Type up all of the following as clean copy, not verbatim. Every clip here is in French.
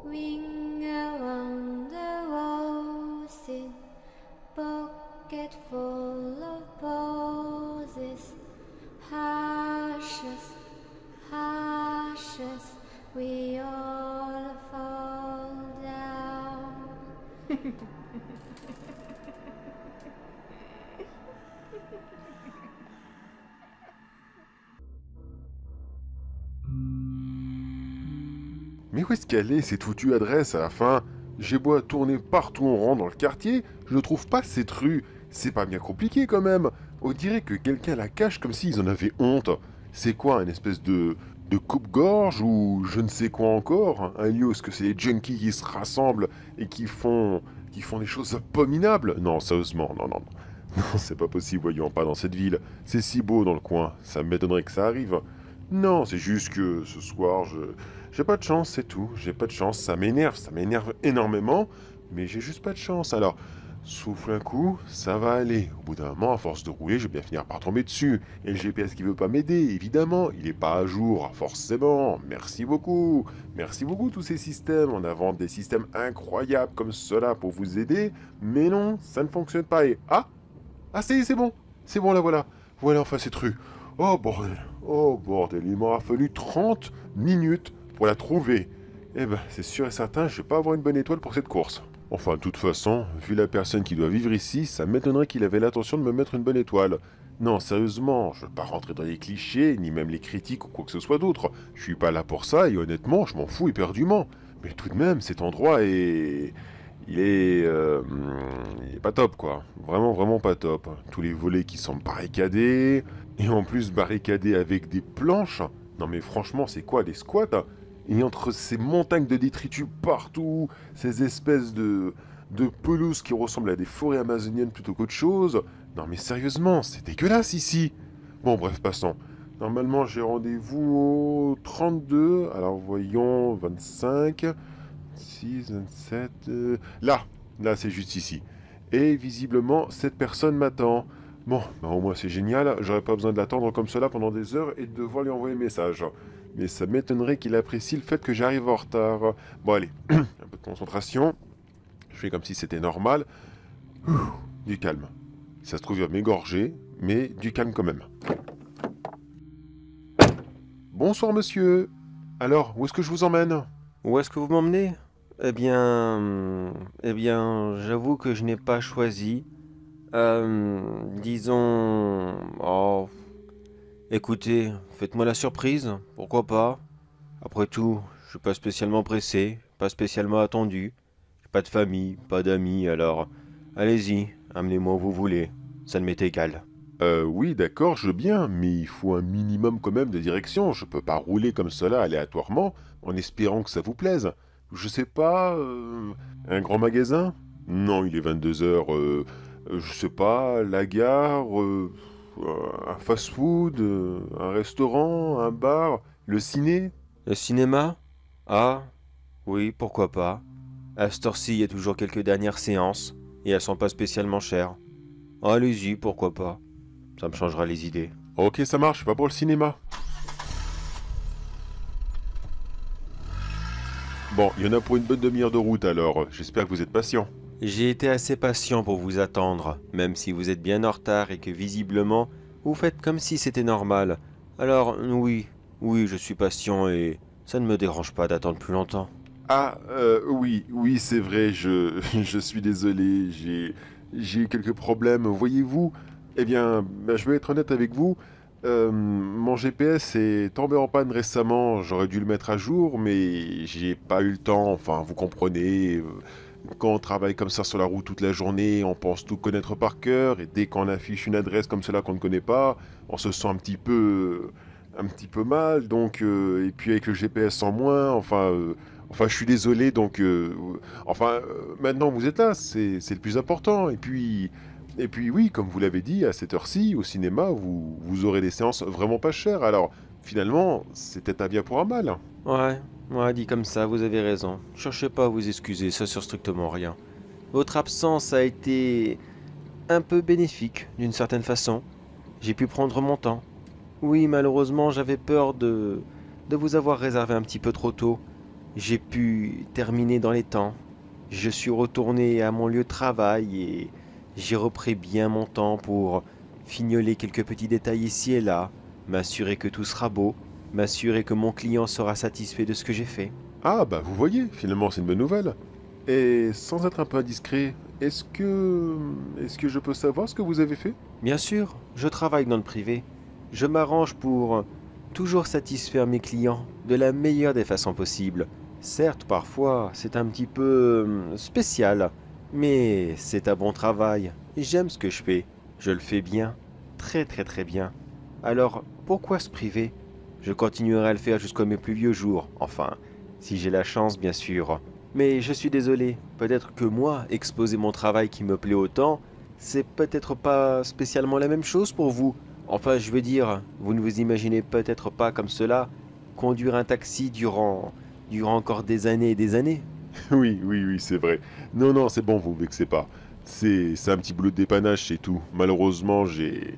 Ring around the roses, pocket full of posies. Ashes, ashes, we all fall down. Mais où est-ce qu'elle est, cette foutue adresse à la fin? J'ai beau à tourner partout en rond dans le quartier, je ne trouve pas cette rue. C'est pas bien compliqué quand même. On dirait que quelqu'un la cache comme s'ils en avaient honte. C'est quoi, une espèce de coupe-gorge ou je ne sais quoi encore? Un lieu où est-ce que c'est les junkies qui se rassemblent et qui font des choses abominables? Non, sérieusement, non, non, non. Non, c'est pas possible, voyons, pas dans cette ville. C'est si beau dans le coin, ça m'étonnerait que ça arrive. Non, c'est juste que ce soir, j'ai pas de chance, c'est tout. J'ai pas de chance, ça m'énerve énormément, mais j'ai juste pas de chance. Alors, souffle un coup, ça va aller. Au bout d'un moment, à force de rouler, je vais bien finir par tomber dessus. Et le GPS qui veut pas m'aider, évidemment, il est pas à jour, forcément. Merci beaucoup. Merci beaucoup tous ces systèmes. On invente des systèmes incroyables comme cela pour vous aider, mais non, ça ne fonctionne pas. Et ah c'est bon. C'est bon, là voilà. Voilà enfin cette rue. Oh bordel. Oh bordel, il m'aura fallu 30 minutes pour la trouver. Eh ben, c'est sûr et certain, je vais pas avoir une bonne étoile pour cette course. Enfin, de toute façon, vu la personne qui doit vivre ici, ça m'étonnerait qu'il avait l'intention de me mettre une bonne étoile. Non, sérieusement, je veux pas rentrer dans les clichés, ni même les critiques ou quoi que ce soit d'autre. Je suis pas là pour ça et honnêtement, je m'en fous éperdument. Mais tout de même, cet endroit est... il est pas top, quoi. Vraiment, vraiment pas top. Tous les volets qui sont barricadés, et en plus barricadés avec des planches. Non mais franchement, c'est quoi, des squats? Et entre ces montagnes de détritus partout, ces espèces de pelouses qui ressemblent à des forêts amazoniennes plutôt qu'autre chose. Non mais sérieusement, c'est dégueulasse ici. Bon bref, passons. Normalement, j'ai rendez-vous au 32. Alors voyons, 25... 6, 27... Là, c'est juste ici. Et visiblement, cette personne m'attend. Bon, bah au moins c'est génial, j'aurais pas besoin de l'attendre comme cela pendant des heures et de devoir lui envoyer un message. Mais ça m'étonnerait qu'il apprécie le fait que j'arrive en retard. Bon allez, un peu de concentration. Je fais comme si c'était normal. Ouh, du calme. Ça se trouve, il va m'égorger, mais du calme quand même. Bonsoir monsieur. Alors, où est-ce que je vous emmène? Où est-ce que vous m'emmenez? J'avoue que je n'ai pas choisi. Disons... Oh, écoutez, faites-moi la surprise, pourquoi pas? Après tout, je suis pas spécialement pressé, pas spécialement attendu. J'ai pas de famille, pas d'amis, alors... Allez-y, amenez-moi où vous voulez, ça ne m'est égal. Oui, d'accord, je veux bien, mais il faut un minimum quand même de direction. Je peux pas rouler comme cela aléatoirement en espérant que ça vous plaise. Je sais pas, un grand magasin? Non, il est 22 heures. Je sais pas, la gare, un fast-food, un restaurant, un bar, le ciné? Le cinéma? Ah, oui, pourquoi pas. À cette heure-ci, il y a toujours quelques dernières séances, et elles sont pas spécialement chères. Allez-y, pourquoi pas. Ça me changera les idées. Ok, ça marche, va pour le cinéma. Bon, il y en a pour une bonne demi-heure de route alors, j'espère que vous êtes patient. J'ai été assez patient pour vous attendre, même si vous êtes bien en retard et que visiblement, vous faites comme si c'était normal. Alors, oui, oui, je suis patient et ça ne me dérange pas d'attendre plus longtemps. Ah, oui, oui, c'est vrai, je suis désolé, j'ai eu quelques problèmes, voyez-vous. Eh bien, bah, je vais être honnête avec vous, mon GPS est tombé en panne récemment, j'aurais dû le mettre à jour, mais j'ai pas eu le temps, enfin, vous comprenez, quand on travaille comme ça sur la route toute la journée, on pense tout connaître par cœur, et dès qu'on affiche une adresse comme cela qu'on ne connaît pas, on se sent un petit peu mal, donc, et puis avec le GPS en moins, enfin, je suis désolé, donc, maintenant vous êtes là, c'est le plus important. Et puis oui, comme vous l'avez dit, à cette heure-ci, au cinéma, vous aurez des séances vraiment pas chères. Alors, finalement, c'était un bien pour un mal. Ouais, ouais, dit comme ça, vous avez raison. Cherchez pas à vous excuser, ça sur strictement rien. Votre absence a été un peu bénéfique, d'une certaine façon. J'ai pu prendre mon temps. Oui, malheureusement, j'avais peur de vous avoir réservé un petit peu trop tôt. j'ai pu terminer dans les temps. Je suis retourné à mon lieu de travail et j'ai repris bien mon temps pour fignoler quelques petits détails ici et là, m'assurer que tout sera beau, m'assurer que mon client sera satisfait de ce que j'ai fait. Ah, bah vous voyez, finalement c'est une bonne nouvelle. Et sans être un peu indiscret, est-ce que je peux savoir ce que vous avez fait? Bien sûr, je travaille dans le privé. Je m'arrange pour toujours satisfaire mes clients de la meilleure des façons possibles. Certes, parfois, c'est un petit peu spécial, mais c'est un bon travail. J'aime ce que je fais. Je le fais bien, très très très bien. Alors, pourquoi se priver? Je continuerai à le faire jusqu'à mes plus vieux jours, enfin, si j'ai la chance, bien sûr. Mais je suis désolé, peut-être que moi, exposer mon travail qui me plaît autant, c'est peut-être pas spécialement la même chose pour vous. Enfin, je veux dire, vous ne vous imaginez peut-être pas comme cela conduire un taxi durant encore des années et des années. Oui, oui, oui, c'est vrai. Non, non, c'est bon, vous vexez pas. C'est un petit boulot de dépannage, c'est tout. Malheureusement, j'ai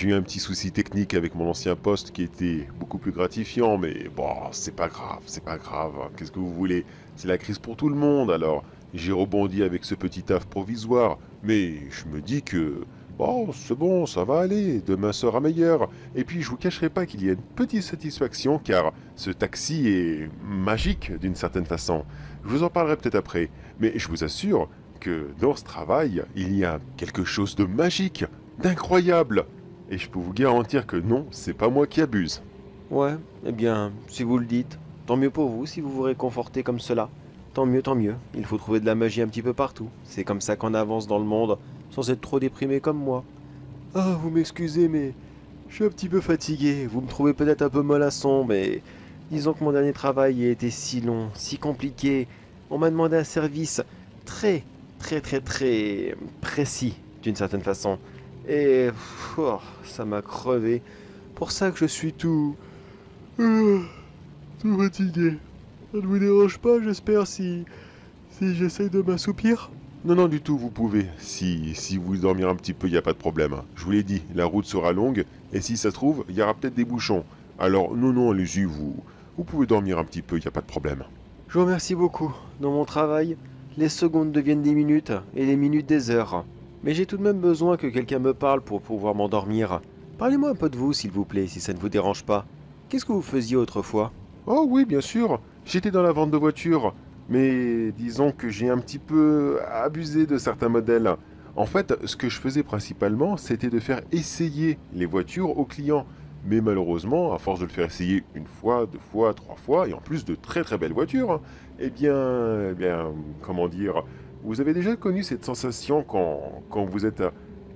eu un petit souci technique avec mon ancien poste qui était beaucoup plus gratifiant, mais bon, c'est pas grave, c'est pas grave. Qu'est-ce que vous voulez? C'est la crise pour tout le monde, alors j'ai rebondi avec ce petit taf provisoire, mais je me dis que bon, c'est bon, ça va aller, demain sera meilleur. Et puis je vous cacherai pas qu'il y a une petite satisfaction car ce taxi est magique d'une certaine façon. Je vous en parlerai peut-être après, mais je vous assure que dans ce travail, il y a quelque chose de magique, d'incroyable. Et je peux vous garantir que non, c'est pas moi qui abuse. Ouais, eh bien, si vous le dites, tant mieux pour vous si vous vous réconfortez comme cela. Tant mieux, tant mieux. Il faut trouver de la magie un petit peu partout. C'est comme ça qu'on avance dans le monde, sans être trop déprimé comme moi. Ah, vous m'excusez, mais je suis un petit peu fatigué. Vous me trouvez peut-être un peu mollasson, mais disons que mon dernier travail a été si long, si compliqué. On m'a demandé un service très, très, très, très précis, d'une certaine façon. Et ça m'a crevé. Pour ça que je suis tout fatigué. Ça ne vous dérange pas, j'espère, si j'essaye de m'assoupir? Non, non, du tout, vous pouvez. Si vous voulez dormir un petit peu, il n'y a pas de problème. Je vous l'ai dit, la route sera longue, et si ça se trouve, il y aura peut-être des bouchons. Alors, non, non, allez-y, vous pouvez dormir un petit peu, il n'y a pas de problème. Je vous remercie beaucoup. Dans mon travail, les secondes deviennent des minutes et les minutes des heures. Mais j'ai tout de même besoin que quelqu'un me parle pour pouvoir m'endormir. Parlez-moi un peu de vous, s'il vous plaît, si ça ne vous dérange pas. Qu'est-ce que vous faisiez autrefois? Oh oui, bien sûr, j'étais dans la vente de voitures, mais disons que j'ai un petit peu abusé de certains modèles. En fait, ce que je faisais principalement, c'était de faire essayer les voitures aux clients. Mais malheureusement, à force de le faire essayer une fois, deux fois, trois fois, et en plus de très très belles voitures, eh bien, comment dire, vous avez déjà connu cette sensation quand vous êtes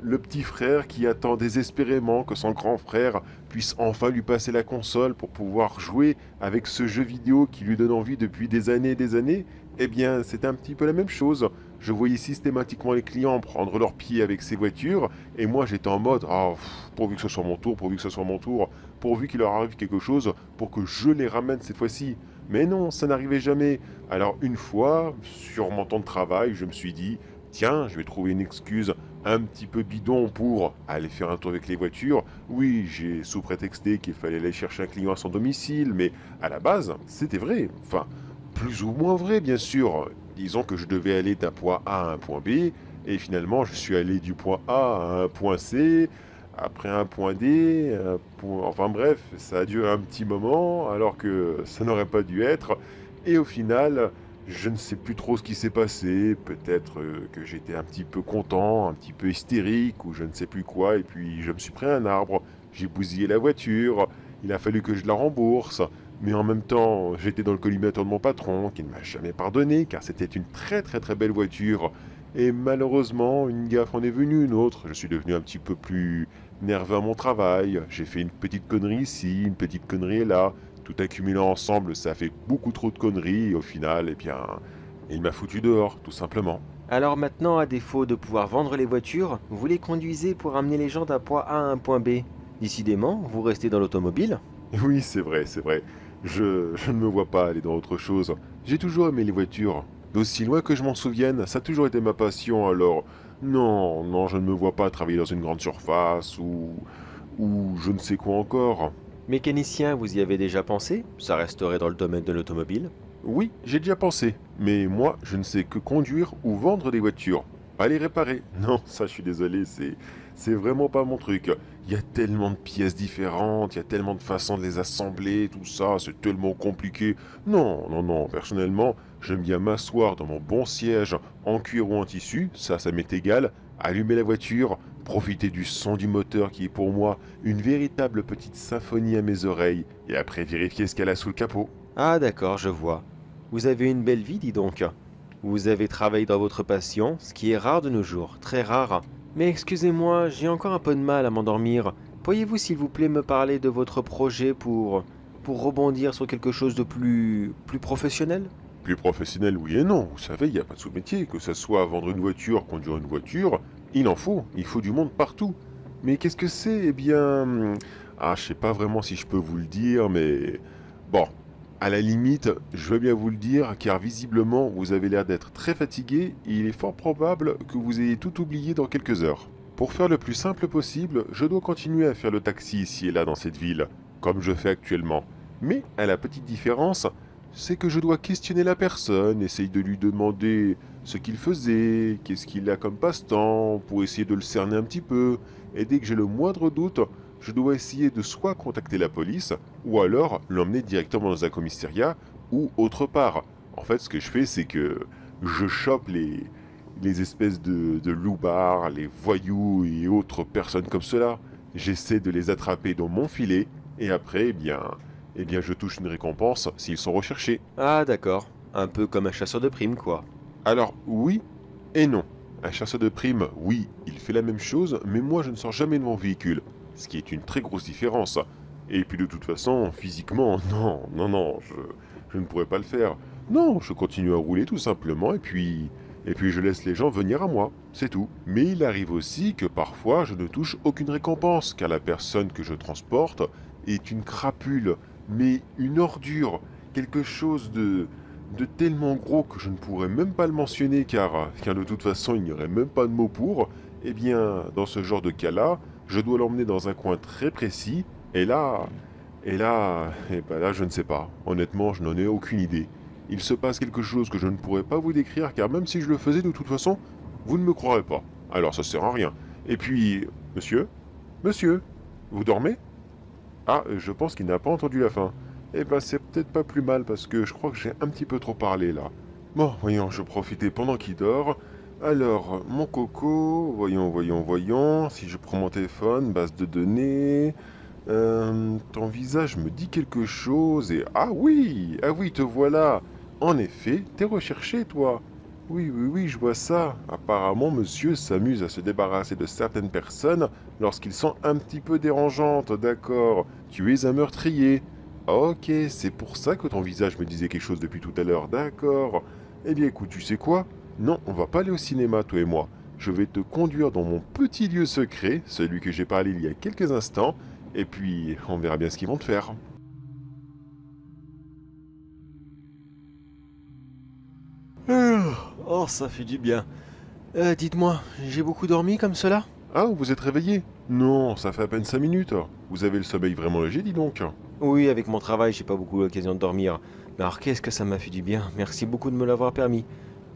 le petit frère qui attend désespérément que son grand frère puisse enfin lui passer la console pour pouvoir jouer avec ce jeu vidéo qui lui donne envie depuis des années et des années? Eh bien, c'est un petit peu la même chose. Je voyais systématiquement les clients prendre leur pied avec ces voitures, et moi j'étais en mode, ah, pourvu que ce soit mon tour, pourvu que ce soit mon tour, pourvu qu'il leur arrive quelque chose pour que je les ramène cette fois-ci. Mais non, ça n'arrivait jamais. Alors une fois, sur mon temps de travail, je me suis dit, tiens, je vais trouver une excuse un petit peu bidon pour aller faire un tour avec les voitures. Oui, j'ai sous-prétexté qu'il fallait aller chercher un client à son domicile, mais à la base, c'était vrai. Enfin, plus ou moins vrai, bien sûr. Disons que je devais aller d'un point A à un point B, et finalement, je suis allé du point A à un point C, après un point D, enfin bref, ça a duré un petit moment, alors que ça n'aurait pas dû être. Et au final, je ne sais plus trop ce qui s'est passé. Peut-être que j'étais un petit peu content, un petit peu hystérique, ou je ne sais plus quoi, et puis je me suis pris un arbre, j'ai bousillé la voiture, il a fallu que je la rembourse. Mais en même temps, j'étais dans le collimateur de mon patron, qui ne m'a jamais pardonné, car c'était une très très très belle voiture. Et malheureusement, une gaffe en est venue une autre. Je suis devenu un petit peu plus nerveux à mon travail. J'ai fait une petite connerie ici, une petite connerie là. Tout accumulant ensemble, ça fait beaucoup trop de conneries. Et au final, eh bien, il m'a foutu dehors, tout simplement. Alors maintenant, à défaut de pouvoir vendre les voitures, vous les conduisez pour amener les gens d'un point A à un point B. Décidément, vous restez dans l'automobile? Oui, c'est vrai, c'est vrai. Je ne me vois pas aller dans autre chose. J'ai toujours aimé les voitures. D'aussi loin que je m'en souvienne, ça a toujours été ma passion, alors non, non, je ne me vois pas travailler dans une grande surface ou je ne sais quoi encore. Mécanicien, vous y avez déjà pensé? Ça resterait dans le domaine de l'automobile. Oui, j'ai déjà pensé, mais moi, je ne sais que conduire ou vendre des voitures, pas les réparer. Non, ça, je suis désolé, c'est vraiment pas mon truc. Il y a tellement de pièces différentes, il y a tellement de façons de les assembler, tout ça, c'est tellement compliqué. Non, non, non, personnellement, j'aime bien m'asseoir dans mon bon siège en cuir ou en tissu, ça m'est égal, allumer la voiture, profiter du son du moteur qui est pour moi une véritable petite symphonie à mes oreilles, et après vérifier ce qu'elle a sous le capot. Ah d'accord, je vois. Vous avez une belle vie, dis donc. Vous avez travaillé dans votre passion, ce qui est rare de nos jours, très rare. Mais excusez-moi, j'ai encore un peu de mal à m'endormir. Pourriez-vous s'il vous plaît me parler de votre projet pour rebondir sur quelque chose de plus professionnel? Plus professionnel, oui et non. Vous savez, il n'y a pas de sous-métier. Que ce soit vendre une voiture, conduire une voiture, il en faut. Il faut du monde partout. Mais qu'est-ce que c'est? Eh bien... Ah, je sais pas vraiment si je peux vous le dire, mais... Bon, à la limite, je veux bien vous le dire, car visiblement, vous avez l'air d'être très fatigué et il est fort probable que vous ayez tout oublié dans quelques heures. Pour faire le plus simple possible, je dois continuer à faire le taxi ici et là dans cette ville, comme je fais actuellement. Mais à la petite différence, c'est que je dois questionner la personne, essayer de lui demander ce qu'il faisait, qu'est-ce qu'il a comme passe-temps, pour essayer de le cerner un petit peu, et dès que j'ai le moindre doute, je dois essayer de soit contacter la police, ou alors l'emmener directement dans un commissariat, ou autre part. En fait, ce que je fais, c'est que je chope les espèces de loupards, les voyous et autres personnes comme cela. J'essaie de les attraper dans mon filet, et après, eh bien, je touche une récompense s'ils sont recherchés. Ah d'accord, un peu comme un chasseur de primes quoi. Alors, oui et non. Un chasseur de primes, oui, il fait la même chose, mais moi je ne sors jamais de mon véhicule. Ce qui est une très grosse différence. Et puis de toute façon, physiquement, non, non, non, je ne pourrais pas le faire. Non, je continue à rouler tout simplement, et puis je laisse les gens venir à moi, c'est tout. Mais il arrive aussi que parfois je ne touche aucune récompense, car la personne que je transporte est une crapule, mais une ordure, quelque chose de tellement gros que je ne pourrais même pas le mentionner, car de toute façon il n'y aurait même pas de mots pour. Eh bien, dans ce genre de cas-là, je dois l'emmener dans un coin très précis, et là, je ne sais pas. Honnêtement, je n'en ai aucune idée. Il se passe quelque chose que je ne pourrais pas vous décrire, car même si je le faisais de toute façon, vous ne me croirez pas. Alors ça sert à rien. Et puis, monsieur? Monsieur? Vous dormez? Ah, je pense qu'il n'a pas entendu la fin. Eh ben, c'est peut-être pas plus mal, parce que je crois que j'ai un petit peu trop parlé, là. Bon, voyons, je profitais pendant qu'il dort. Alors, mon coco, voyons, si je prends mon téléphone, base de données, ton visage me dit quelque chose et... ah oui, te voilà. En effet, t'es recherché, toi. Oui, je vois ça. Apparemment, monsieur s'amuse à se débarrasser de certaines personnes lorsqu'ils sont un petit peu dérangeantes, d'accord. Tu es un meurtrier. Ok, c'est pour ça que ton visage me disait quelque chose depuis tout à l'heure, d'accord. Eh bien écoute, tu sais quoi? Non, on va pas aller au cinéma, toi et moi. Je vais te conduire dans mon petit lieu secret, celui que j'ai parlé il y a quelques instants, et puis on verra bien ce qu'ils vont te faire. Oh, ça fait du bien. Dites-moi, j'ai beaucoup dormi comme cela? Ah, vous êtes réveillé? Non, ça fait à peine 5 minutes. Vous avez le sommeil vraiment léger, dis donc. Oui, avec mon travail, j'ai pas beaucoup l'occasion de dormir. Mais alors qu'est-ce que ça m'a fait du bien. Merci beaucoup de me l'avoir permis.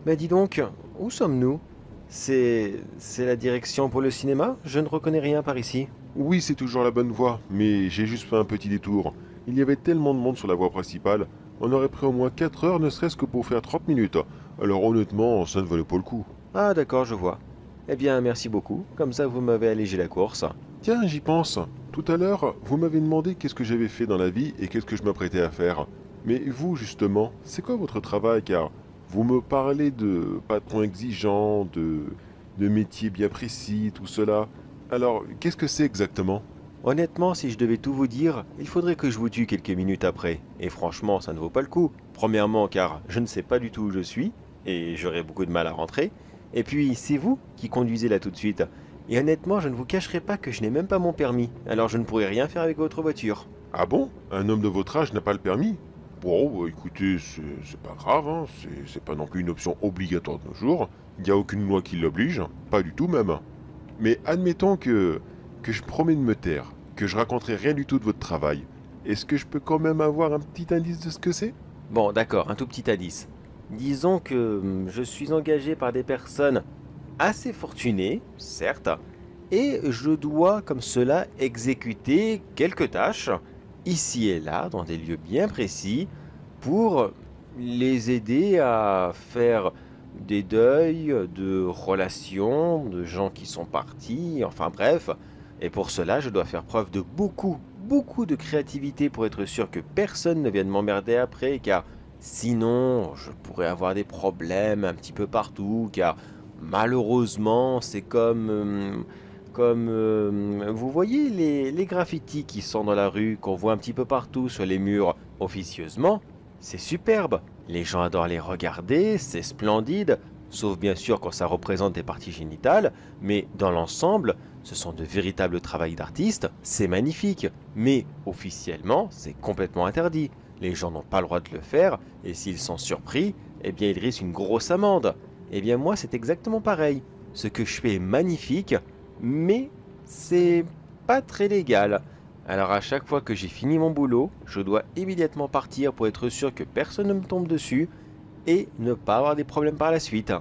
Mais dis donc, où sommes-nous? C'est la direction pour le cinéma? Je ne reconnais rien par ici. Oui, c'est toujours la bonne voie, mais j'ai juste fait un petit détour. Il y avait tellement de monde sur la voie principale, on aurait pris au moins 4 heures ne serait-ce que pour faire 30 minutes. Alors honnêtement, ça ne valait pas le coup. Ah d'accord, je vois. Eh bien, merci beaucoup. Comme ça, vous m'avez allégé la course. Tiens, j'y pense. Tout à l'heure, vous m'avez demandé qu'est-ce que j'avais fait dans la vie et qu'est-ce que je m'apprêtais à faire. Mais vous, justement, c'est quoi votre travail? Car vous me parlez de patron exigeant, de métier bien précis, tout cela. Alors, qu'est-ce que c'est exactement? Honnêtement, si je devais tout vous dire, il faudrait que je vous tue quelques minutes après. Et franchement, ça ne vaut pas le coup. Premièrement, car je ne sais pas du tout où je suis, et j'aurais beaucoup de mal à rentrer. Et puis, c'est vous qui conduisez là tout de suite. Et honnêtement, je ne vous cacherai pas que je n'ai même pas mon permis, alors je ne pourrais rien faire avec votre voiture. Ah bon? Un homme de votre âge n'a pas le permis? Bon, bah, écoutez, c'est pas grave, hein. C'est pas non plus une option obligatoire de nos jours. Il n'y a aucune loi qui l'oblige, pas du tout même. Mais admettons que je promets de me taire, que je raconterai rien du tout de votre travail. Est-ce que je peux quand même avoir un petit indice de ce que c'est? Bon, d'accord, un tout petit indice. Disons que je suis engagé par des personnes assez fortunées, certes, et je dois comme cela exécuter quelques tâches, ici et là, dans des lieux bien précis, pour les aider à faire des deuils de relations, de gens qui sont partis, enfin bref. Et pour cela, je dois faire preuve de beaucoup de créativité pour être sûr que personne ne vienne m'emmerder après, car sinon, je pourrais avoir des problèmes un petit peu partout, car malheureusement, c'est comme vous voyez les graffitis qui sont dans la rue, qu'on voit un petit peu partout sur les murs officieusement, c'est superbe. Les gens adorent les regarder, c'est splendide, sauf bien sûr quand ça représente des parties génitales, mais dans l'ensemble, ce sont de véritables travaux d'artistes, c'est magnifique. Mais officiellement, c'est complètement interdit. Les gens n'ont pas le droit de le faire, et s'ils sont surpris, eh bien ils risquent une grosse amende. Eh bien moi, c'est exactement pareil. Ce que je fais est magnifique, mais c'est pas très légal. Alors à chaque fois que j'ai fini mon boulot, je dois immédiatement partir pour être sûr que personne ne me tombe dessus et ne pas avoir des problèmes par la suite.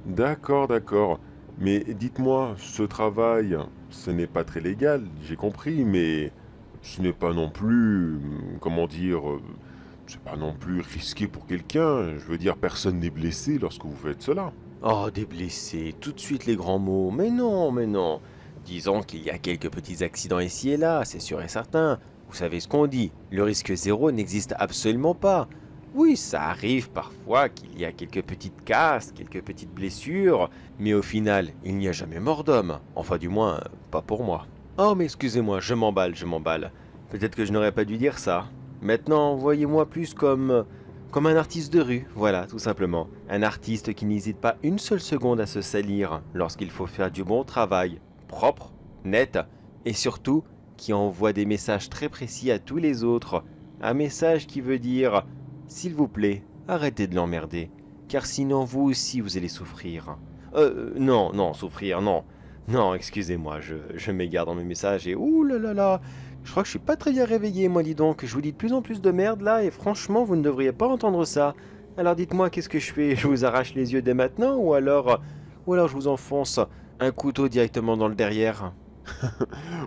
D'accord, d'accord. Mais dites-moi, ce travail, ce n'est pas très légal, j'ai compris, mais ce n'est pas non plus, comment dire, c'est pas non plus risqué pour quelqu'un. Je veux dire, personne n'est blessé lorsque vous faites cela. Oh, des blessés, tout de suite les grands mots. Mais non, mais non. Disons qu'il y a quelques petits accidents ici et là, c'est sûr et certain. Vous savez ce qu'on dit, le risque zéro n'existe absolument pas. Oui, ça arrive parfois qu'il y a quelques petites casses, quelques petites blessures, mais au final, il n'y a jamais mort d'homme. Enfin, du moins, pas pour moi. Oh, mais excusez-moi, je m'emballe, je m'emballe. Peut-être que je n'aurais pas dû dire ça. Maintenant, voyez-moi plus comme un artiste de rue, voilà, tout simplement. Un artiste qui n'hésite pas une seule seconde à se salir lorsqu'il faut faire du bon travail, propre, net, et surtout qui envoie des messages très précis à tous les autres. Un message qui veut dire « S'il vous plaît, arrêtez de l'emmerder, car sinon vous aussi vous allez souffrir. » Non, souffrir, non. Non, excusez-moi, je m'égare dans mes messages et ouh là là là, je crois que je suis pas très bien réveillé, moi dis donc. Je vous dis de plus en plus de merde là et franchement, vous ne devriez pas entendre ça. Alors dites-moi, qu'est-ce que je fais? Je vous arrache les yeux dès maintenant ou alors je vous enfonce un couteau directement dans le derrière?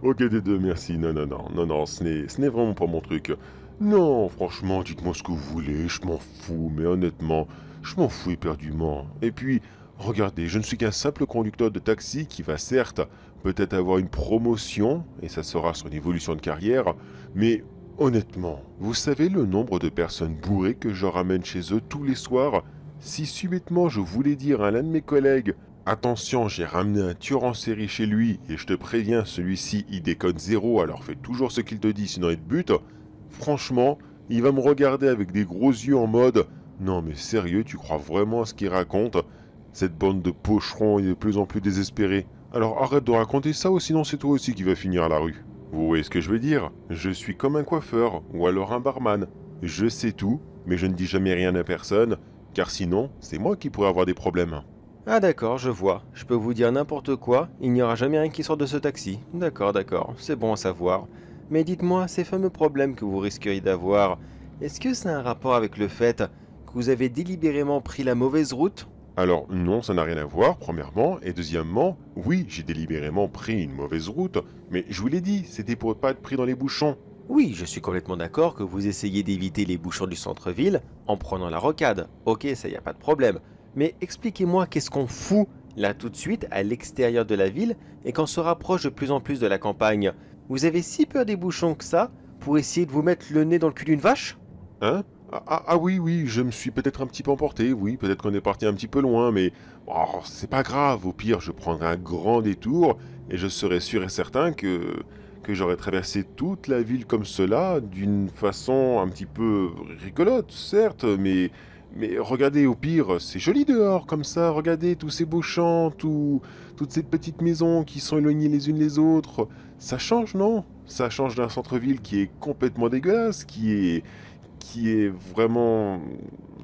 Ok, des deux, merci. Non, ce n'est vraiment pas mon truc. Non, franchement, dites-moi ce que vous voulez, je m'en fous, mais honnêtement, je m'en fous éperdument. Et puis, regardez, je ne suis qu'un simple conducteur de taxi qui va certes peut-être avoir une promotion, et ça sera son évolution de carrière, mais honnêtement, vous savez le nombre de personnes bourrées que je ramène chez eux tous les soirs? Si subitement je voulais dire à l'un de mes collègues attention, j'ai ramené un tueur en série chez lui et je te préviens, celui-ci il déconne zéro, alors fais toujours ce qu'il te dit sinon il te bute. Franchement, il va me regarder avec des gros yeux en mode non mais sérieux, tu crois vraiment à ce qu'il raconte? Cette bande de pocherons est de plus en plus désespérée. Alors arrête de raconter ça ou sinon c'est toi aussi qui vas finir à la rue. Vous voyez ce que je veux dire? Je suis comme un coiffeur ou alors un barman. Je sais tout, mais je ne dis jamais rien à personne, car sinon c'est moi qui pourrais avoir des problèmes. Ah d'accord, je vois. Je peux vous dire n'importe quoi, il n'y aura jamais rien qui sort de ce taxi. D'accord, c'est bon à savoir. Mais dites-moi, ces fameux problèmes que vous risqueriez d'avoir, est-ce que ça a un rapport avec le fait que vous avez délibérément pris la mauvaise route? Alors non, ça n'a rien à voir, premièrement, et deuxièmement, oui, j'ai délibérément pris une mauvaise route, mais je vous l'ai dit, c'était pour ne pas être pris dans les bouchons. Oui, je suis complètement d'accord que vous essayez d'éviter les bouchons du centre-ville en prenant la rocade. Ok, ça y a pas de problème. Mais expliquez-moi qu'est-ce qu'on fout là tout de suite à l'extérieur de la ville et qu'on se rapproche de plus en plus de la campagne. Vous avez si peur des bouchons que ça pour essayer de vous mettre le nez dans le cul d'une vache? Hein? Oui, je me suis peut-être un petit peu emporté, oui, peut-être qu'on est parti un petit peu loin, mais oh, c'est pas grave, au pire, je prendrai un grand détour et je serai sûr et certain que j'aurai traversé toute la ville comme cela, d'une façon un petit peu rigolote, certes, mais regardez, au pire, c'est joli dehors, comme ça, regardez tous ces beaux champs, toutes ces petites maisons qui sont éloignées les unes les autres, ça change, non? Ça change d'un centre-ville qui est complètement dégueulasse, qui est vraiment...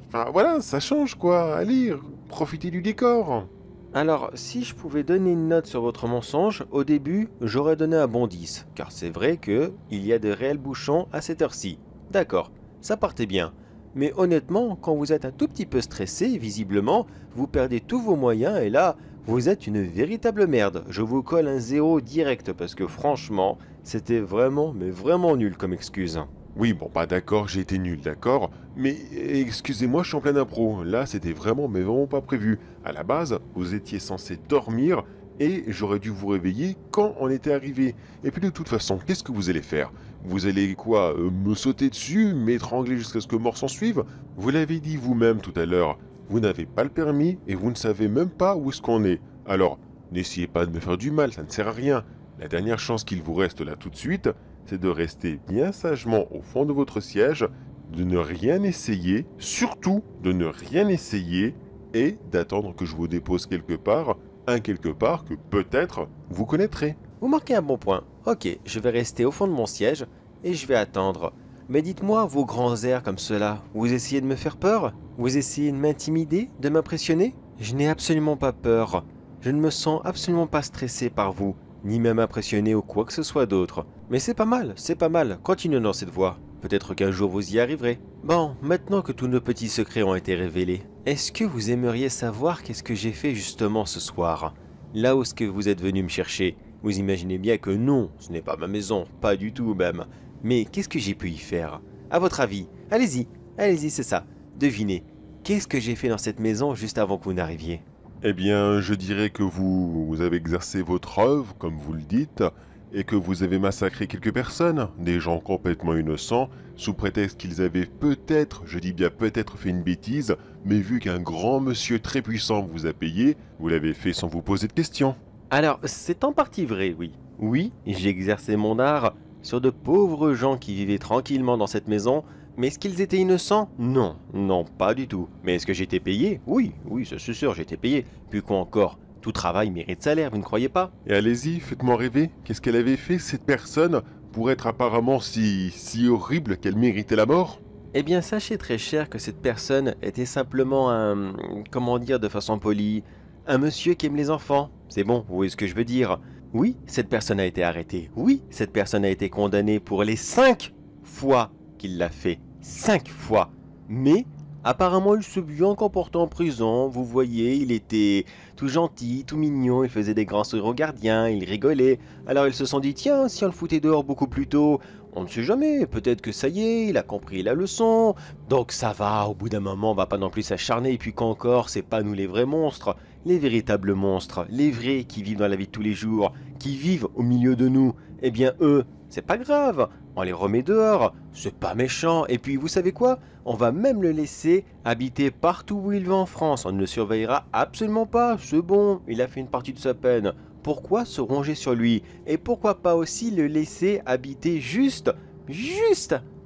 Enfin voilà, ça change quoi, allez, profitez du décor. Alors, si je pouvais donner une note sur votre mensonge, au début, j'aurais donné un bon 10, car c'est vrai que il y a de réels bouchons à cette heure-ci. D'accord, ça partait bien. Mais honnêtement, quand vous êtes un tout petit peu stressé, visiblement, vous perdez tous vos moyens et là, vous êtes une véritable merde. Je vous colle un 0 direct parce que franchement, c'était vraiment, mais vraiment nul comme excuse. Oui, bon, bah d'accord, j'ai été nul, d'accord. Mais excusez-moi, je suis en pleine impro. Là, c'était vraiment, mais vraiment pas prévu. À la base, vous étiez censé dormir et j'aurais dû vous réveiller quand on était arrivé. Et puis de toute façon, qu'est-ce que vous allez faire? Vous allez quoi, me sauter dessus, m'étrangler jusqu'à ce que mort s'en suive? Vous l'avez dit vous-même tout à l'heure. Vous n'avez pas le permis et vous ne savez même pas où est-ce qu'on est. Alors, n'essayez pas de me faire du mal, ça ne sert à rien. La dernière chance qu'il vous reste là tout de suite, c'est de rester bien sagement au fond de votre siège, de ne rien essayer, surtout de ne rien essayer, et d'attendre que je vous dépose quelque part, un quelque part que peut-être vous connaîtrez. Vous marquez un bon point. Ok, je vais rester au fond de mon siège et je vais attendre. Mais dites-moi, vos grands airs comme cela, vous essayez de me faire peur? Vous essayez de m'intimider, de m'impressionner? Je n'ai absolument pas peur. Je ne me sens absolument pas stressé par vous, ni même impressionné ou quoi que ce soit d'autre. Mais c'est pas mal, continuez dans cette voie. Peut-être qu'un jour vous y arriverez. Bon, maintenant que tous nos petits secrets ont été révélés, est-ce que vous aimeriez savoir qu'est-ce que j'ai fait justement ce soir? Là où est-ce que vous êtes venu me chercher? Vous imaginez bien que non, ce n'est pas ma maison, pas du tout même. Mais qu'est-ce que j'ai pu y faire? À votre avis? Allez-y, c'est ça. Devinez, qu'est-ce que j'ai fait dans cette maison juste avant que vous n'arriviez? Eh bien, je dirais que vous avez exercé votre œuvre, comme vous le dites, et que vous avez massacré quelques personnes, des gens complètement innocents, sous prétexte qu'ils avaient peut-être, je dis bien peut-être fait une bêtise, mais vu qu'un grand monsieur très puissant vous a payé, vous l'avez fait sans vous poser de questions. Alors, c'est en partie vrai, oui. Oui, j'ai exercé mon art sur de pauvres gens qui vivaient tranquillement dans cette maison, mais est-ce qu'ils étaient innocents? Non, non, pas du tout. Mais est-ce que j'étais payé? Oui, ça c'est sûr, j'étais payé. Puis quoi encore? Tout travail mérite salaire, vous ne croyez pas? Et allez-y, faites-moi rêver, qu'est-ce qu'elle avait fait, cette personne, pour être apparemment si horrible qu'elle méritait la mort? Eh bien, sachez très cher que cette personne était simplement un... comment dire de façon polie? Un monsieur qui aime les enfants. C'est bon, vous voyez ce que je veux dire? Oui, cette personne a été arrêtée. Oui, cette personne a été condamnée pour les 5 fois qu'il l'a fait. 5 fois. Mais, apparemment, il se bien comporté en prison. Vous voyez, il était tout gentil, tout mignon. Il faisait des grands sourires aux gardiens, il rigolait. Alors ils se sont dit, tiens, si on le foutait dehors beaucoup plus tôt, on ne sait jamais. Peut-être que ça y est, il a compris la leçon. Donc ça va, au bout d'un moment, on va pas non plus s'acharner. Et puis qu'encore, c'est pas nous les vrais monstres. Les véritables monstres, les vrais qui vivent dans la vie de tous les jours, qui vivent au milieu de nous, eh bien eux, c'est pas grave, on les remet dehors, c'est pas méchant, et puis vous savez quoi? On va même le laisser habiter partout où il va en France, on ne le surveillera absolument pas, c'est bon, il a fait une partie de sa peine. Pourquoi se ronger sur lui? Et pourquoi pas aussi le laisser habiter juste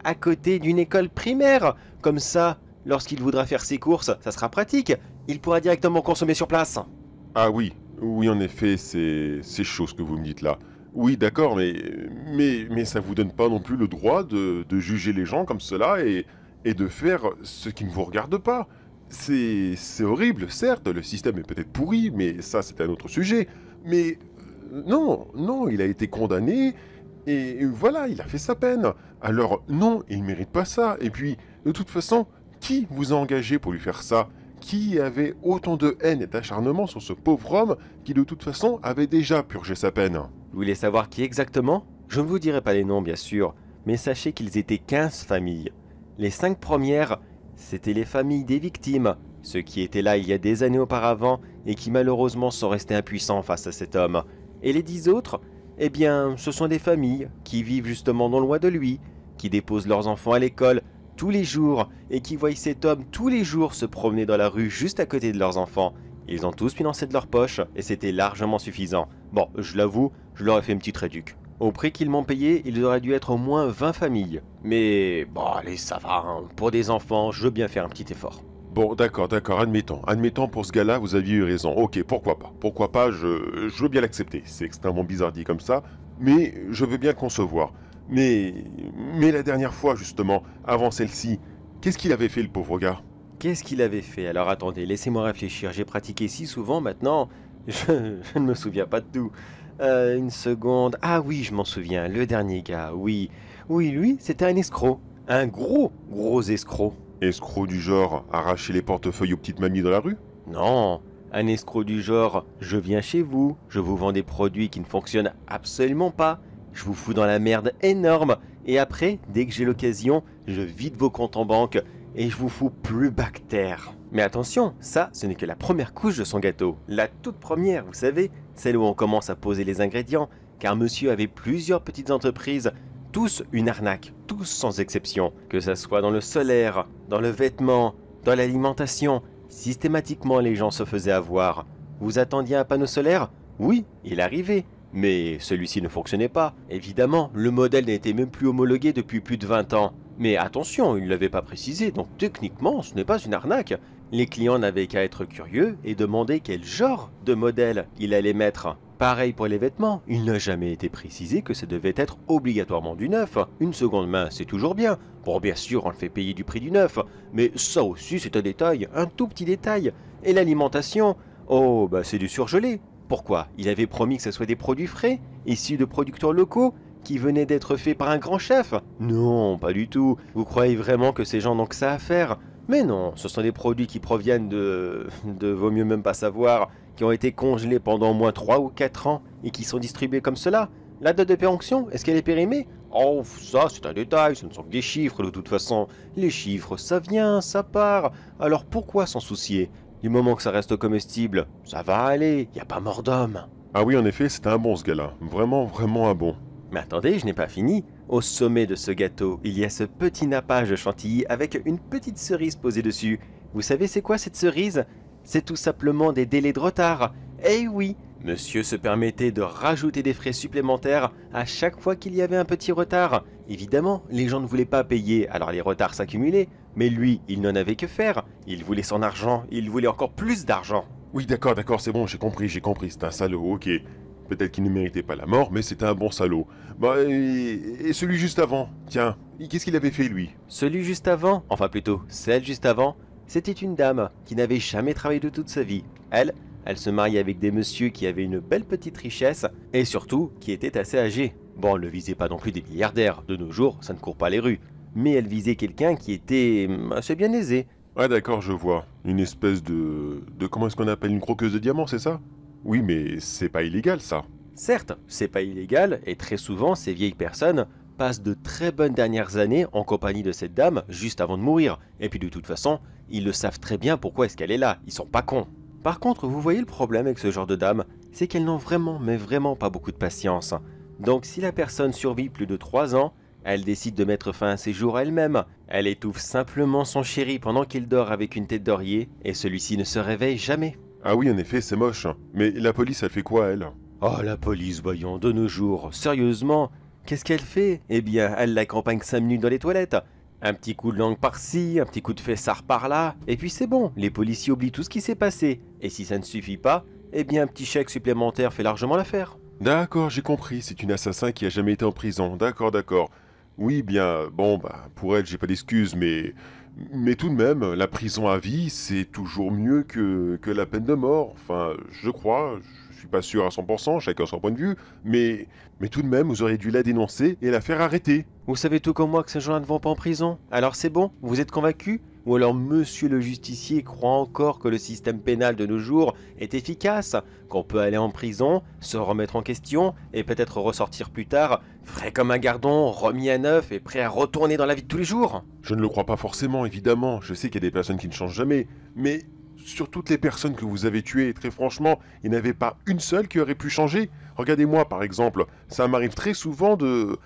à côté d'une école primaire? Comme ça, lorsqu'il voudra faire ses courses, ça sera pratique. Il pourra directement consommer sur place. Ah oui, en effet, c'est chaud ce que vous me dites là. Oui, d'accord, mais ça vous donne pas non plus le droit de juger les gens comme cela et de faire ce qui ne vous regarde pas. C'est horrible, certes, le système est peut-être pourri, mais ça c'est un autre sujet. Mais non, il a été condamné et voilà, il a fait sa peine. Alors non, il mérite pas ça. Et puis, de toute façon, qui vous a engagé pour lui faire ça? Qui avait autant de haine et d'acharnement sur ce pauvre homme qui de toute façon avait déjà purgé sa peine? Vous voulez savoir qui exactement? Je ne vous dirai pas les noms bien sûr, mais sachez qu'ils étaient 15 familles. Les 5 premières, c'était les familles des victimes, ceux qui étaient là il y a des années auparavant et qui malheureusement sont restés impuissants face à cet homme. Et les 10 autres, eh bien, ce sont des familles qui vivent justement non loin de lui, qui déposent leurs enfants à l'école tous les jours et qui voient cet homme tous les jours se promener dans la rue juste à côté de leurs enfants. Ils ont tous financé de leur poche et c'était largement suffisant. Bon, je l'avoue, je leur ai fait une petite réduc. Au prix qu'ils m'ont payé, il aurait dû être au moins 20 familles. Mais bon, allez, ça va, hein. Pour des enfants, je veux bien faire un petit effort. Bon, d'accord, admettons pour ce gars-là, vous aviez eu raison. Ok, pourquoi pas, je veux bien l'accepter. C'est extrêmement bizarre dit comme ça, mais je veux bien le concevoir. Mais la dernière fois, justement, avant celle-ci, qu'est-ce qu'il avait fait, le pauvre gars? Qu'est-ce qu'il avait fait? Alors attendez, laissez-moi réfléchir. J'ai pratiqué si souvent maintenant, je ne me souviens pas de tout. Une seconde. Ah oui, je m'en souviens, le dernier gars, oui. Oui, lui, c'était un escroc. Un gros escroc. Escroc du genre, arracher les portefeuilles aux petites mamies dans la rue? Non, un escroc du genre, je viens chez vous, je vous vends des produits qui ne fonctionnent absolument pas, je vous fous dans la merde énorme, et après, dès que j'ai l'occasion, je vide vos comptes en banque, et je vous fous plus bactère. Mais attention, ça, ce n'est que la première couche de son gâteau. La toute première, vous savez, celle où on commence à poser les ingrédients, car monsieur avait plusieurs petites entreprises, tous une arnaque, tous sans exception, que ça soit dans le solaire, dans le vêtement, dans l'alimentation. Systématiquement, les gens se faisaient avoir. Vous attendiez un panneau solaire? Oui, il arrivait. Mais celui-ci ne fonctionnait pas. Évidemment, le modèle n'était même plus homologué depuis plus de 20 ans. Mais attention, il ne l'avait pas précisé, donc techniquement, ce n'est pas une arnaque. Les clients n'avaient qu'à être curieux et demander quel genre de modèle il allait mettre. Pareil pour les vêtements, il n'a jamais été précisé que ça devait être obligatoirement du neuf. Une seconde main, c'est toujours bien. Bon, bien sûr, on le fait payer du prix du neuf, mais ça aussi, c'est un détail, un tout petit détail. Et l'alimentation, oh, bah c'est du surgelé. Pourquoi? Il avait promis que ce soit des produits frais, issus de producteurs locaux, qui venaient d'être faits par un grand chef? Non, pas du tout. Vous croyez vraiment que ces gens n'ont que ça à faire? Mais non, ce sont des produits qui proviennent de vaut mieux même pas savoir, qui ont été congelés pendant au moins 3 ou 4 ans et qui sont distribués comme cela. La date de péremption, est-ce qu'elle est périmée? Oh, ça c'est un détail, ce ne sont que des chiffres de toute façon. Les chiffres, ça vient, ça part. Alors pourquoi s'en soucier? Du moment que ça reste comestible, ça va aller, y a pas mort d'homme. Ah oui, en effet, c'était un bon ce gars-là. Vraiment, vraiment un bon. Mais attendez, je n'ai pas fini. Au sommet de ce gâteau, il y a ce petit nappage de chantilly avec une petite cerise posée dessus. Vous savez c'est quoi cette cerise? C'est tout simplement des délais de retard. Eh oui, monsieur se permettait de rajouter des frais supplémentaires à chaque fois qu'il y avait un petit retard. Évidemment, les gens ne voulaient pas payer, alors les retards s'accumulaient. Mais lui, il n'en avait que faire. Il voulait son argent, il voulait encore plus d'argent. Oui, d'accord, c'est bon, j'ai compris, c'est un salaud, ok. Peut-être qu'il ne méritait pas la mort, mais c'était un bon salaud. Bah, et celui juste avant, tiens, qu'est-ce qu'il avait fait lui? Celui juste avant, enfin plutôt, celle juste avant, c'était une dame qui n'avait jamais travaillé de toute sa vie. Elle se mariait avec des messieurs qui avaient une belle petite richesse, et surtout, qui étaient assez âgés. Bon, elle ne visait pas non plus des milliardaires, de nos jours, ça ne court pas les rues. Mais elle visait quelqu'un qui était assez bien aisé. Ah d'accord, je vois. Une espèce de comment est-ce qu'on appelle une croqueuse de diamants, c'est ça? Oui, mais c'est pas illégal, ça. Certes, c'est pas illégal, et très souvent, ces vieilles personnes passent de très bonnes dernières années en compagnie de cette dame juste avant de mourir. Et puis de toute façon, ils le savent très bien pourquoi est-ce qu'elle est là, ils sont pas cons. Par contre, vous voyez le problème avec ce genre de dame, c'est qu'elles n'ont vraiment, mais vraiment pas beaucoup de patience. Donc si la personne survit plus de 3 ans, elle décide de mettre fin à ses jours elle-même. Elle étouffe simplement son chéri pendant qu'il dort avec une tête d'oreiller, et celui-ci ne se réveille jamais. Ah oui, en effet, c'est moche. Mais la police, elle fait quoi, elle? Oh, la police, voyons, de nos jours, sérieusement, qu'est-ce qu'elle fait? Eh bien, elle l'accompagne 5 minutes dans les toilettes. Un petit coup de langue par-ci, un petit coup de fessard par-là, et puis c'est bon, les policiers oublient tout ce qui s'est passé. Et si ça ne suffit pas, eh bien un petit chèque supplémentaire fait largement l'affaire. D'accord, j'ai compris, c'est une assassin qui a jamais été en prison. D'accord. Oui, bien, bon, bah, pour elle, j'ai pas d'excuses, mais tout de même, la prison à vie, c'est toujours mieux que la peine de mort. Enfin, je crois, je suis pas sûr à 100%, chacun son point de vue, mais tout de même, vous auriez dû la dénoncer et la faire arrêter. Vous savez tout comme moi que ces gens-là ne vont pas en prison. Alors c'est bon, vous êtes convaincu? Ou alors monsieur le justicier croit encore que le système pénal de nos jours est efficace, qu'on peut aller en prison, se remettre en question et peut-être ressortir plus tard, frais comme un gardon, remis à neuf et prêt à retourner dans la vie de tous les jours? Je ne le crois pas forcément, évidemment, je sais qu'il y a des personnes qui ne changent jamais, mais sur toutes les personnes que vous avez tuées, très franchement, il n'y en avait pas une seule qui aurait pu changer. Regardez-moi par exemple, ça m'arrive très souvent de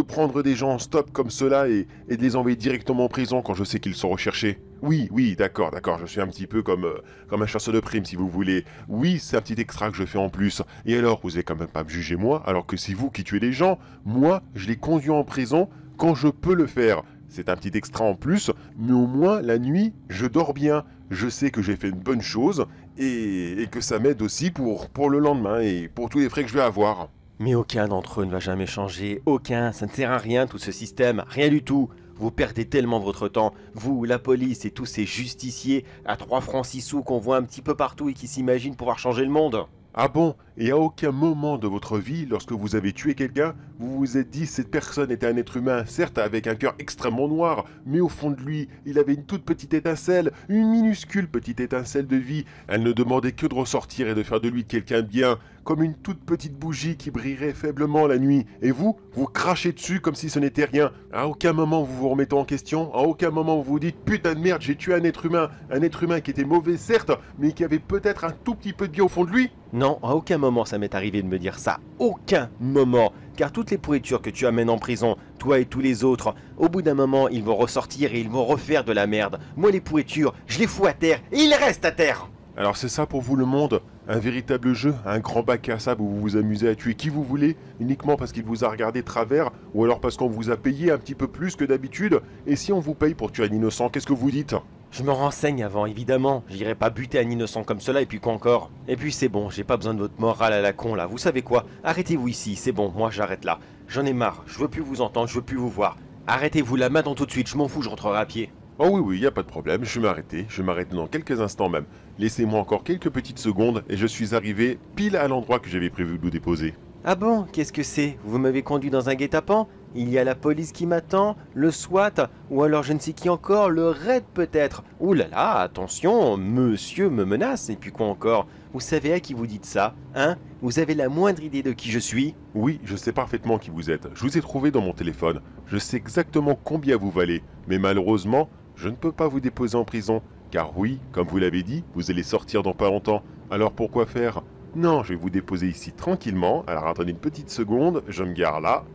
prendre des gens en stop comme cela et de les envoyer directement en prison quand je sais qu'ils sont recherchés. Oui, d'accord, je suis un petit peu comme un chasseur de primes si vous voulez. Oui, c'est un petit extra que je fais en plus. Et alors, vous n'allez quand même pas me juger moi, alors que c'est vous qui tuez les gens. Moi, je les conduis en prison quand je peux le faire. C'est un petit extra en plus, mais au moins, la nuit, je dors bien. Je sais que j'ai fait une bonne chose et que ça m'aide aussi pour le lendemain et pour tous les frais que je vais avoir. Mais aucun d'entre eux ne va jamais changer, aucun, ça ne sert à rien tout ce système, rien du tout. Vous perdez tellement votre temps, vous, la police et tous ces justiciers à 3 francs 6 sous qu'on voit un petit peu partout et qui s'imaginent pouvoir changer le monde. Ah bon? Et à aucun moment de votre vie, lorsque vous avez tué quelqu'un, vous vous êtes dit cette personne était un être humain, certes avec un cœur extrêmement noir, mais au fond de lui, il avait une toute petite étincelle, une minuscule petite étincelle de vie. Elle ne demandait que de ressortir et de faire de lui quelqu'un de bien, comme une toute petite bougie qui brillerait faiblement la nuit. Et vous, vous crachez dessus comme si ce n'était rien. À aucun moment vous vous remettez en question, à aucun moment vous vous dites putain de merde, j'ai tué un être humain qui était mauvais certes, mais qui avait peut-être un tout petit peu de bien au fond de lui. Non, à aucun moment ça m'est arrivé de me dire ça. Aucun moment. Car toutes les pourritures que tu amènes en prison, toi et tous les autres, au bout d'un moment, ils vont ressortir et ils vont refaire de la merde. Moi, les pourritures, je les fous à terre et ils restent à terre. Alors c'est ça pour vous le monde? Un véritable jeu, un grand bac à sable où vous vous amusez à tuer qui vous voulez, uniquement parce qu'il vous a regardé de travers, ou alors parce qu'on vous a payé un petit peu plus que d'habitude. Et si on vous paye pour tuer un innocent, qu'est-ce que vous dites? Je me renseigne avant, évidemment. J'irai pas buter un innocent comme cela et puis quoi encore. Et puis c'est bon, j'ai pas besoin de votre morale à la con là. Vous savez quoi? Arrêtez-vous ici, c'est bon, moi j'arrête là. J'en ai marre, je veux plus vous entendre, je veux plus vous voir. Arrêtez-vous là maintenant tout de suite, je m'en fous, je rentrerai à pied. Oh oui, y a pas de problème, je vais m'arrêter dans quelques instants même. Laissez-moi encore quelques petites secondes et je suis arrivé pile à l'endroit que j'avais prévu de vous déposer. Ah bon, qu'est-ce que c'est? Vous m'avez conduit dans un guet-apens? Il y a la police qui m'attend, le SWAT, ou alors je ne sais qui encore, le RAID peut-être. Ouh là là, attention, monsieur me menace, et puis quoi encore? Vous savez à qui vous dites ça, hein? Vous avez la moindre idée de qui je suis? Oui, je sais parfaitement qui vous êtes. Je vous ai trouvé dans mon téléphone. Je sais exactement combien vous valez. Mais malheureusement, je ne peux pas vous déposer en prison. Car oui, comme vous l'avez dit, vous allez sortir dans pas longtemps. Alors pourquoi faire? Non, je vais vous déposer ici tranquillement. Alors attendez une petite seconde, je me gare là.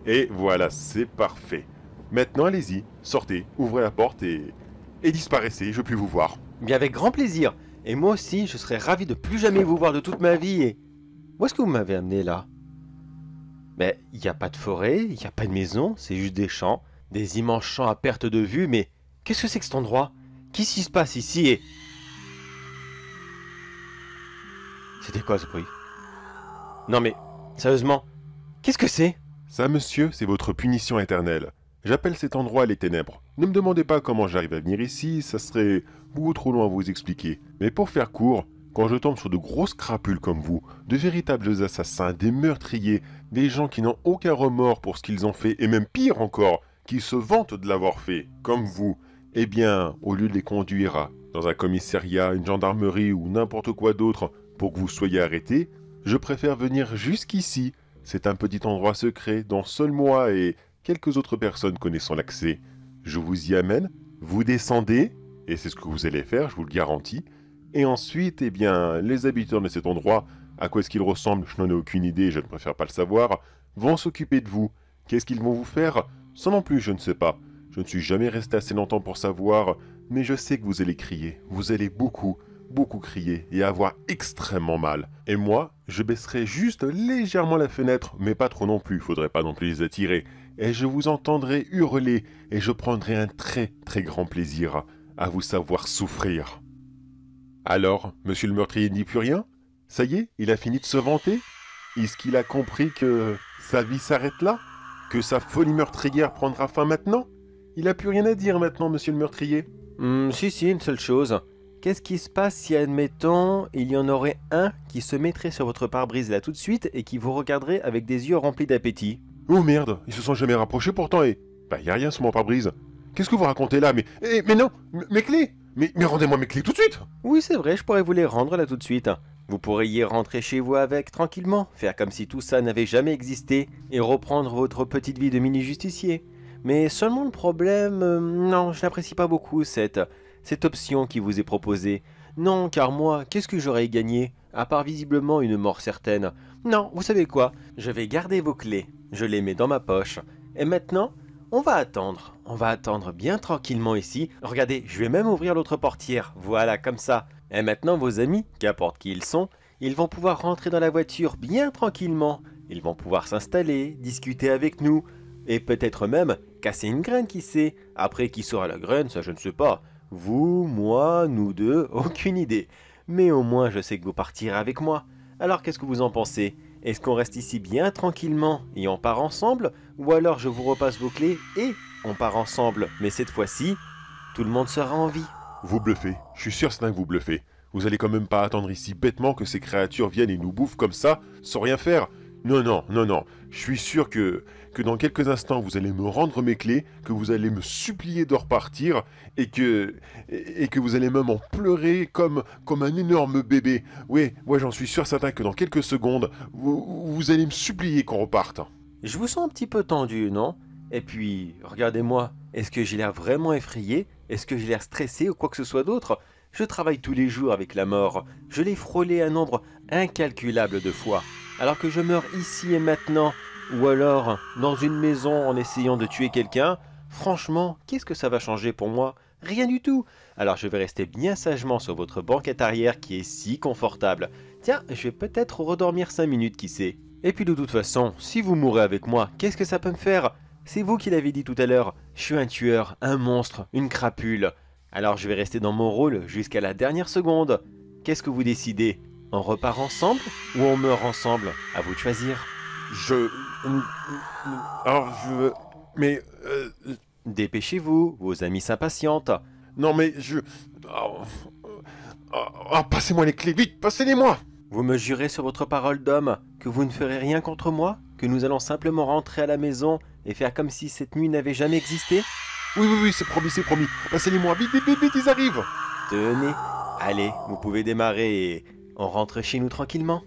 Et voilà, c'est parfait. Maintenant, allez-y, sortez, ouvrez la porte et disparaissez, je veux plus vous voir. Bien avec grand plaisir. Et moi aussi, je serais ravi de plus jamais vous voir de toute ma vie et... Où est-ce que vous m'avez amené là? Mais il n'y a pas de forêt, il n'y a pas de maison, c'est juste des champs. Des immenses champs à perte de vue, mais... Qu'est-ce que c'est que cet endroit? Qu'est-ce qui se passe ici et... C'était quoi ce bruit? Non mais, sérieusement, qu'est-ce que c'est? Ça, monsieur, c'est votre punition éternelle. J'appelle cet endroit les ténèbres. Ne me demandez pas comment j'arrive à venir ici, ça serait beaucoup trop long à vous expliquer. Mais pour faire court, quand je tombe sur de grosses crapules comme vous, de véritables assassins, des meurtriers, des gens qui n'ont aucun remords pour ce qu'ils ont fait, et même pire encore, qui se vantent de l'avoir fait, comme vous, eh bien, au lieu de les conduire dans un commissariat, une gendarmerie ou n'importe quoi d'autre pour que vous soyez arrêtés, je préfère venir jusqu'ici. C'est un petit endroit secret dont seul moi et quelques autres personnes connaissant l'accès. Je vous y amène, vous descendez, et c'est ce que vous allez faire, je vous le garantis. Et ensuite, eh bien, les habitants de cet endroit, à quoi est-ce qu'ils ressemblent, je n'en ai aucune idée, je ne préfère pas le savoir, vont s'occuper de vous. Qu'est-ce qu'ils vont vous faire? Ça non plus, je ne sais pas. Je ne suis jamais resté assez longtemps pour savoir, mais je sais que vous allez crier. Vous allez beaucoup crier et avoir extrêmement mal. Et moi, je baisserai juste légèrement la fenêtre, mais pas trop non plus, faudrait pas non plus les attirer. Et je vous entendrai hurler, et je prendrai un très grand plaisir à vous savoir souffrir. Alors, monsieur le meurtrier ne dit plus rien? Ça y est, il a fini de se vanter? Est-ce qu'il a compris que sa vie s'arrête là? Que sa folie meurtrière prendra fin maintenant? Il a plus rien à dire maintenant, monsieur le meurtrier. Si, une seule chose. Qu'est-ce qui se passe si, admettons, il y en aurait un qui se mettrait sur votre pare-brise là tout de suite et qui vous regarderait avec des yeux remplis d'appétit? Oh merde, ils se sont jamais rapprochés pourtant et... Bah y a rien sur mon pare-brise. Qu'est-ce que vous racontez là? Mais non, mes clés! Mais rendez-moi mes clés tout de suite! Oui, c'est vrai, je pourrais vous les rendre là tout de suite. Vous pourriez rentrer chez vous avec tranquillement, faire comme si tout ça n'avait jamais existé et reprendre votre petite vie de mini-justicier. Mais seulement le problème... non, je n'apprécie pas beaucoup cette option qui vous est proposée. Non, car moi, qu'est-ce que j'aurais gagné, à part visiblement une mort certaine? Non, vous savez quoi? Je vais garder vos clés, je les mets dans ma poche. Et maintenant, on va attendre bien tranquillement ici. Regardez, je vais même ouvrir l'autre portière, voilà, comme ça. Et maintenant, vos amis, qu'importe qui ils sont, ils vont pouvoir rentrer dans la voiture bien tranquillement. Ils vont pouvoir s'installer, discuter avec nous, et peut-être même casser une graine, qui sait. Après, qui sera la graine, ça je ne sais pas. Vous, moi, nous deux, aucune idée. Mais au moins, je sais que vous partirez avec moi. Alors, qu'est-ce que vous en pensez? Est-ce qu'on reste ici bien tranquillement et on part ensemble? Ou alors je vous repasse vos clés et on part ensemble, mais cette fois-ci, tout le monde sera en vie. Vous bluffez, je suis sûr certain que vous bluffez. Vous allez quand même pas attendre ici bêtement que ces créatures viennent et nous bouffent comme ça, sans rien faire. Non, non, non, non. Je suis sûr que dans quelques instants, vous allez me rendre mes clés, que vous allez me supplier de repartir, et que vous allez même en pleurer comme un énorme bébé. Oui, moi j'en suis sûr certain que dans quelques secondes, vous allez me supplier qu'on reparte. Je vous sens un petit peu tendu, non? Et puis, regardez-moi, est-ce que j'ai l'air vraiment effrayé? Est-ce que j'ai l'air stressé ou quoi que ce soit d'autre? Je travaille tous les jours avec la mort. Je l'ai frôlé un nombre incalculable de fois. Alors que je meurs ici et maintenant, ou alors dans une maison en essayant de tuer quelqu'un, franchement, qu'est-ce que ça va changer pour moi? Rien du tout. Alors je vais rester bien sagement sur votre banquette arrière qui est si confortable. Tiens, je vais peut-être redormir 5 minutes, qui sait. Et puis de toute façon, si vous mourrez avec moi, qu'est-ce que ça peut me faire? C'est vous qui l'avez dit tout à l'heure, je suis un tueur, un monstre, une crapule. Alors je vais rester dans mon rôle jusqu'à la dernière seconde. Qu'est-ce que vous décidez? On repart ensemble ou on meurt ensemble? À vous de choisir. Alors je veux... Mais... Dépêchez-vous, vos amis s'impatientent. Non mais je... passez-moi les clés, vite, passez-les-moi! Vous me jurez sur votre parole d'homme que vous ne ferez rien contre moi? Que nous allons simplement rentrer à la maison et faire comme si cette nuit n'avait jamais existé? Oui, c'est promis, c'est promis. Passez-les-moi, vite, vite, vite, vite, ils arrivent! Tenez, allez, vous pouvez démarrer et on rentre chez nous tranquillement.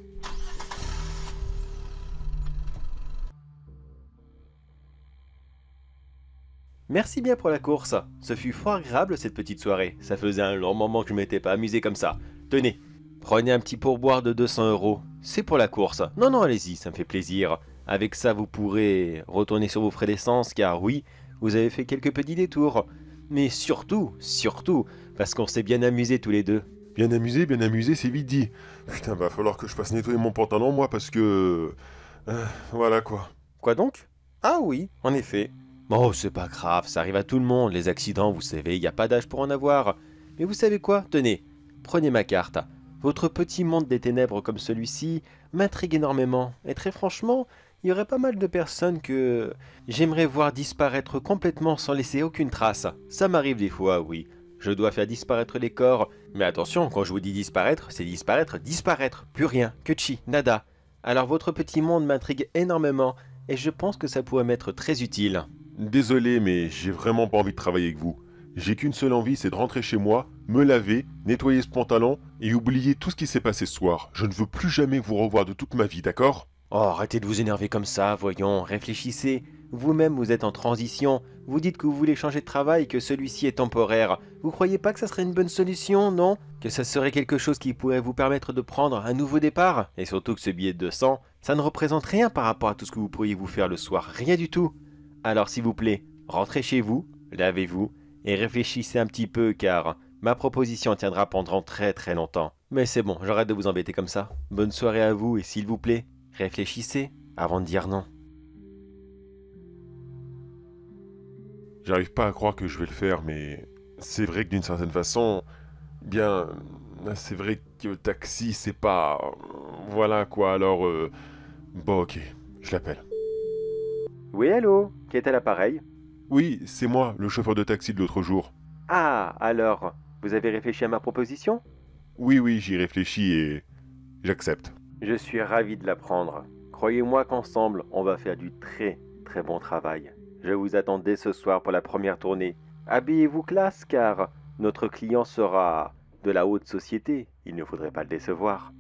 Merci bien pour la course. Ce fut fort agréable cette petite soirée. Ça faisait un long moment que je m'étais pas amusé comme ça. Tenez, prenez un petit pourboire de 200 €. C'est pour la course. Non, non, allez-y, ça me fait plaisir. Avec ça, vous pourrez retourner sur vos frais d'essence, car oui, vous avez fait quelques petits détours. Mais surtout, parce qu'on s'est bien amusés tous les deux. Bien amusé, c'est vite dit. Putain, va falloir que je fasse nettoyer mon pantalon, moi, parce que... voilà, quoi. Quoi donc? Ah oui, en effet. Oh, c'est pas grave, ça arrive à tout le monde, les accidents, vous savez, il n'y a pas d'âge pour en avoir. Mais vous savez quoi? Tenez, prenez ma carte. Votre petit monde des ténèbres comme celui-ci m'intrigue énormément. Et très franchement, il y aurait pas mal de personnes que j'aimerais voir disparaître complètement sans laisser aucune trace. Ça m'arrive des fois, oui. Je dois faire disparaître les corps. Mais attention, quand je vous dis disparaître, c'est disparaître. Plus rien, que chi, nada. Alors votre petit monde m'intrigue énormément et je pense que ça pourrait m'être très utile. Désolé, mais j'ai vraiment pas envie de travailler avec vous. J'ai qu'une seule envie, c'est de rentrer chez moi, me laver, nettoyer ce pantalon et oublier tout ce qui s'est passé ce soir. Je ne veux plus jamais vous revoir de toute ma vie, d'accord? Oh, arrêtez de vous énerver comme ça, voyons, réfléchissez. Vous-même, vous êtes en transition. Vous dites que vous voulez changer de travail, que celui-ci est temporaire. Vous croyez pas que ça serait une bonne solution, non? Que ça serait quelque chose qui pourrait vous permettre de prendre un nouveau départ? Et surtout que ce billet de 200, ça ne représente rien par rapport à tout ce que vous pourriez vous faire le soir, rien du tout. Alors s'il vous plaît, rentrez chez vous, lavez-vous, et réfléchissez un petit peu car ma proposition tiendra pendant très très longtemps. Mais c'est bon, j'arrête de vous embêter comme ça. Bonne soirée à vous et s'il vous plaît, réfléchissez avant de dire non. J'arrive pas à croire que je vais le faire, mais c'est vrai que d'une certaine façon, bien, c'est vrai que le taxi, c'est pas... Voilà quoi, alors... Bon, ok, je l'appelle. Oui, allô? Qui est à l'appareil? Oui, c'est moi, le chauffeur de taxi de l'autre jour. Ah, alors, vous avez réfléchi à ma proposition? Oui, j'y réfléchis et... j'accepte. Je suis ravi de l'apprendre. Croyez-moi qu'ensemble, on va faire du très très bon travail. Je vous attends dès ce soir pour la première tournée. Habillez-vous classe car notre client sera de la haute société. Il ne faudrait pas le décevoir.